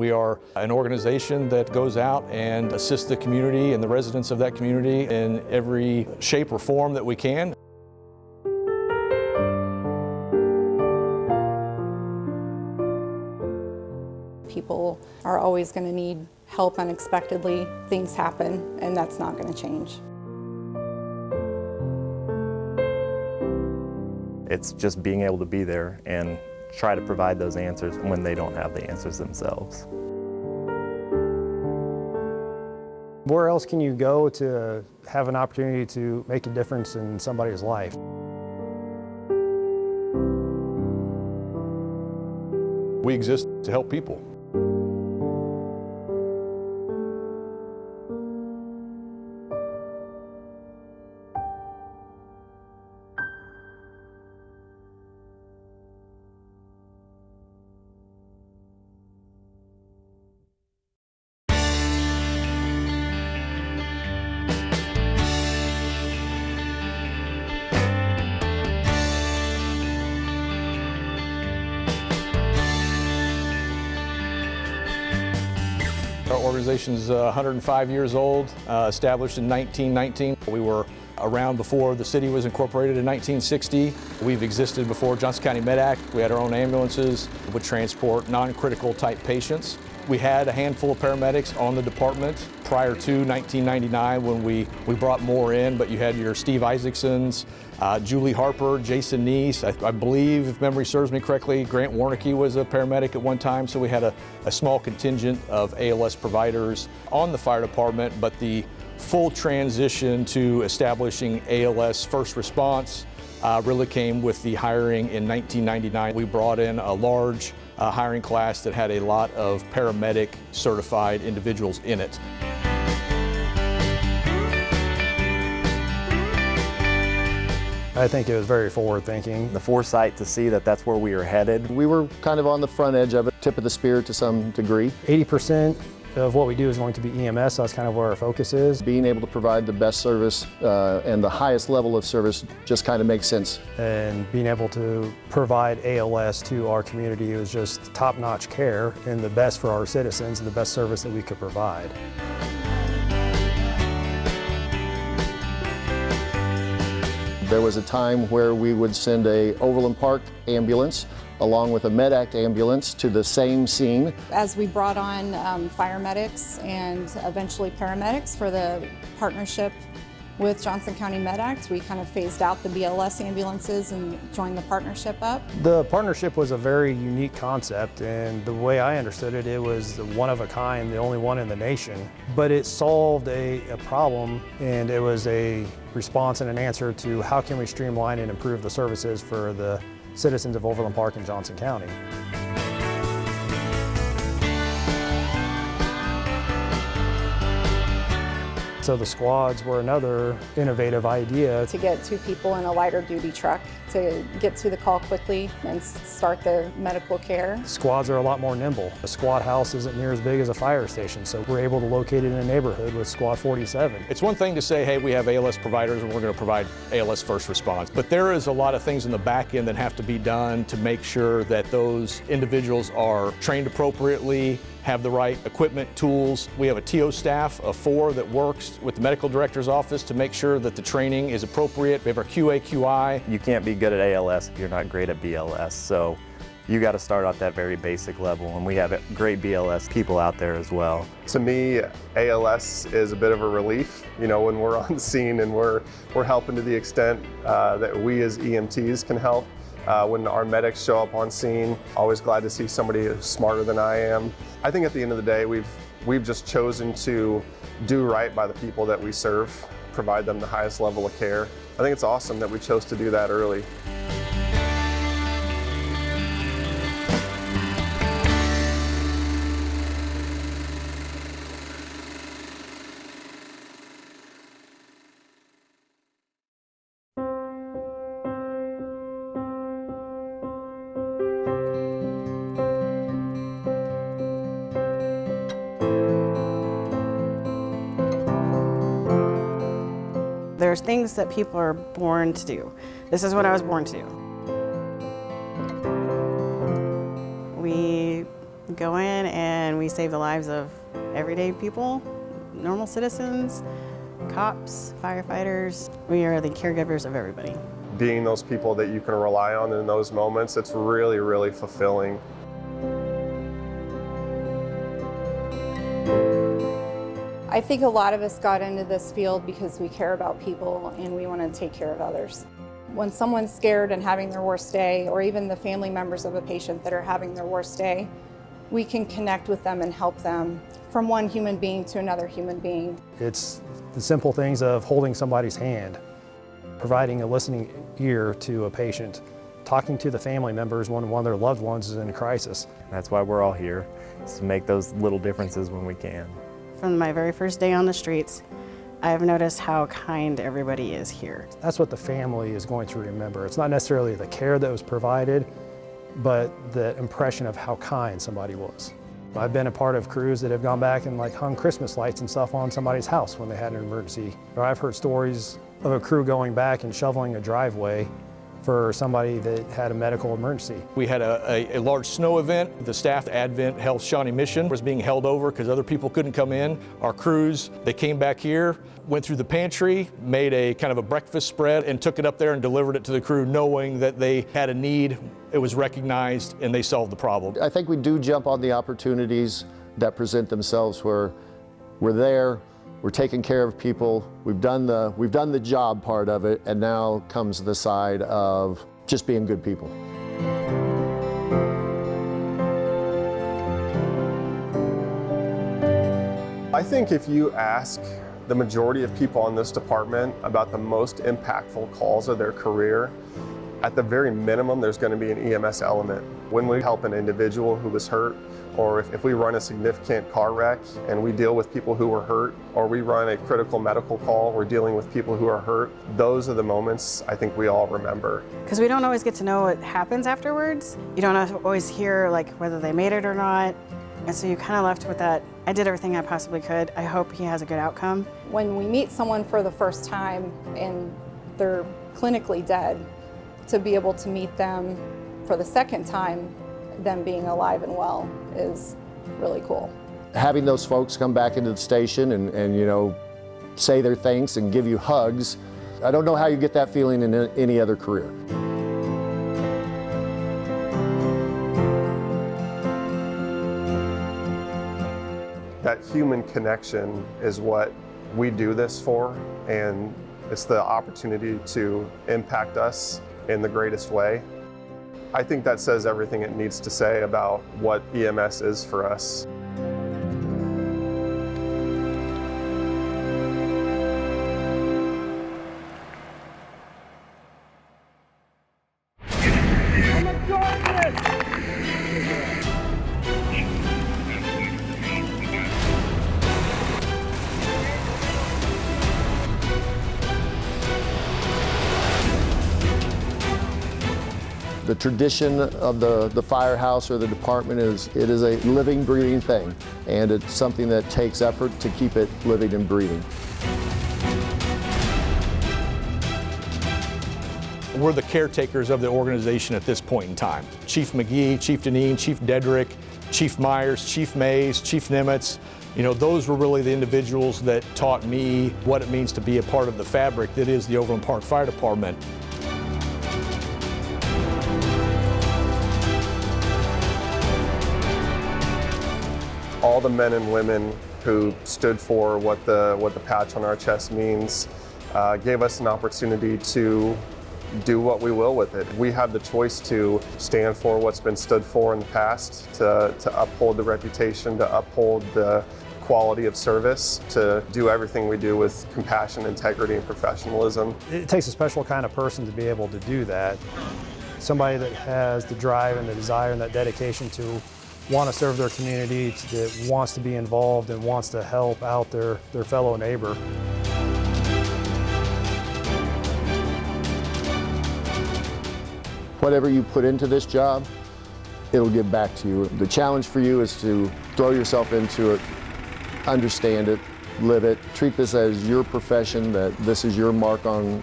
We are an organization that goes out and assists the community and the residents of that community in every shape or form that we can. People are always going to need help unexpectedly. Things happen, and that's not going to change. It's just being able to be there and try to provide those answers when they don't have the answers themselves. Where else can you go to have an opportunity to make a difference in somebody's life? We exist to help people. Our organization is 105 years old, established in 1919. We were around before the city was incorporated in 1960. We've existed before Johnson County MedAct. We had our own ambulances, would transport non-critical type patients. We had a handful of paramedics on the department prior to 1999 when we brought more in, but you had your Steve Isaacsons, Julie Harper, Jason Neese. I believe, if memory serves me correctly, Grant Warnicke was a paramedic at one time, so we had a small contingent of ALS providers on the fire department, but the full transition to establishing ALS first response really came with the hiring in 1999. We brought in a large hiring class that had a lot of paramedic certified individuals in it. I think it was very forward-thinking. The foresight to see that that's where we were headed. We were kind of on the front edge of it, tip of the spear to some degree. 80% of what we do is going to be EMS, so that's kind of where our focus is. Being able to provide the best service and the highest level of service just kind of makes sense. And being able to provide ALS to our community was just top-notch care and the best for our citizens and the best service that we could provide. There was a time where we would send a Overland Park ambulance along with a MedAct ambulance to the same scene. As we brought on fire medics and eventually paramedics for the partnership with Johnson County MedAct, we kind of phased out the BLS ambulances and joined the partnership up. The partnership was a very unique concept, and the way I understood it, it was the one of a kind, the only one in the nation. But it solved a problem, and it was a response and an answer to how can we streamline and improve the services for the citizens of Overland Park and Johnson County. So the squads were another innovative idea. To get two people in a lighter duty truck to get to the call quickly and start the medical care. Squads are a lot more nimble. A squad house isn't near as big as a fire station, so we're able to locate it in a neighborhood with Squad 47. It's one thing to say, hey, we have ALS providers and we're going to provide ALS first response, but there is a lot of things in the back end that have to be done to make sure that those individuals are trained appropriately, have the right equipment, tools. We have a TO staff of 4 that works with the medical director's office to make sure that the training is appropriate. We have our QA, QI. You can't be good at ALS if you're not great at BLS, so you got to start at that very basic level, and we have great BLS people out there as well. To me, ALS is a bit of a relief, you know, when we're on scene and we're helping to the extent that we as EMTs can help. When our medics show up on scene, always glad to see somebody smarter than I am. I think at the end of the day, we've just chosen to do right by the people that we serve, provide them the highest level of care. I think it's awesome that we chose to do that early. There's things that people are born to do. This is what I was born to do. We We go in and we save the lives of everyday people, normal citizens, cops, firefighters. We are the caregivers of everybody. Being those people that you can rely on in those moments, it's really, really fulfilling. I think a lot of us got into this field because we care about people and we want to take care of others. When someone's scared and having their worst day, or even the family members of a patient that are having their worst day, we can connect with them and help them from one human being to another human being. It's the simple things of holding somebody's hand, providing a listening ear to a patient, talking to the family members when one of their loved ones is in a crisis. That's why we're all here, is to make those little differences when we can. From my very first day on the streets, I've noticed how kind everybody is here. That's what the family is going to remember. It's not necessarily the care that was provided, but the impression of how kind somebody was. I've been a part of crews that have gone back and hung Christmas lights and stuff on somebody's house when they had an emergency. Or I've heard stories of a crew going back and shoveling a driveway for somebody that had a medical emergency. We had a large snow event. The staff at Advent Health Shawnee Mission was being held over because other people couldn't come in. Our crews, they came back here, went through the pantry, made a kind of a breakfast spread and took it up there and delivered it to the crew knowing that they had a need. It was recognized and they solved the problem. I think we do jump on the opportunities that present themselves where we're there, we're taking care of people, we've done the job part of it, and now comes the side of just being good people. I think if you ask the majority of people in this department about the most impactful calls of their career, at the very minimum, there's going to be an EMS element. When we help an individual who was hurt, or if we run a significant car wreck and we deal with people who were hurt, or we run a critical medical call, we're dealing with people who are hurt, those are the moments I think we all remember. Because we don't always get to know what happens afterwards. You don't always hear whether they made it or not. And so you kind of left with that, I did everything I possibly could. I hope he has a good outcome. When we meet someone for the first time and they're clinically dead, to be able to meet them for the second time, them being alive and well, is really cool. Having those folks come back into the station and say their thanks and give you hugs, I don't know how you get that feeling in any other career. That human connection is what we do this for, and it's the opportunity to impact us in the greatest way. I think that says everything it needs to say about what EMS is for us. The tradition of the firehouse or the department is a living, breathing thing, and it's something that takes effort to keep it living and breathing. We're the caretakers of the organization at this point in time. Chief McGee, Chief Deneen, Chief Dedrick, Chief Myers, Chief Mays, Chief Nimitz, those were really the individuals that taught me what it means to be a part of the fabric that is the Overland Park Fire Department. All the men and women who stood for what the patch on our chest means gave us an opportunity to do what we will with it. We have the choice to stand for what's been stood for in the past, to uphold the reputation, to uphold the quality of service, to do everything we do with compassion, integrity, and professionalism. It takes a special kind of person to be able to do that. Somebody that has the drive and the desire and that dedication to want to serve their community, that wants to be involved and wants to help out their fellow neighbor. Whatever you put into this job, it'll give back to you. The challenge for you is to throw yourself into it, understand it, live it, treat this as your profession, that this is your mark on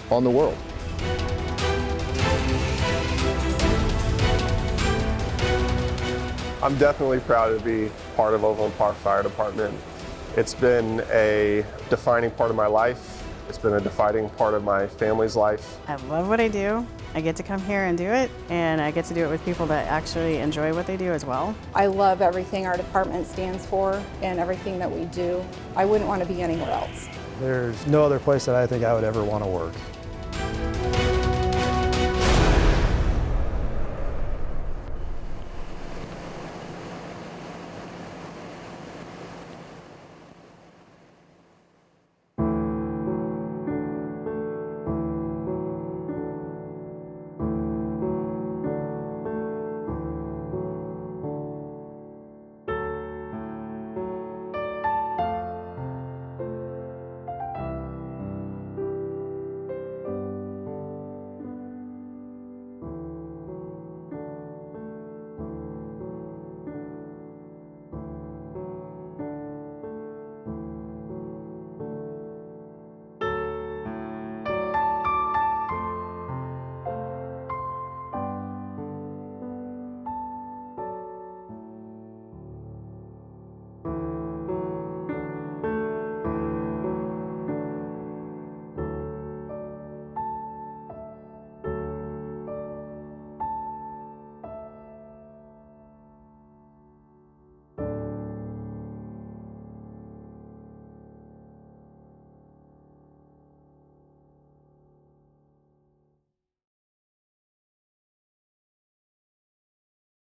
the world. I'm definitely proud to be part of Overland Park Fire Department. It's been a defining part of my life. It's been a defining part of my family's life. I love what I do. I get to come here and do it, and I get to do it with people that actually enjoy what they do as well. I love everything our department stands for and everything that we do. I wouldn't want to be anywhere else. There's no other place that I think I would ever want to work.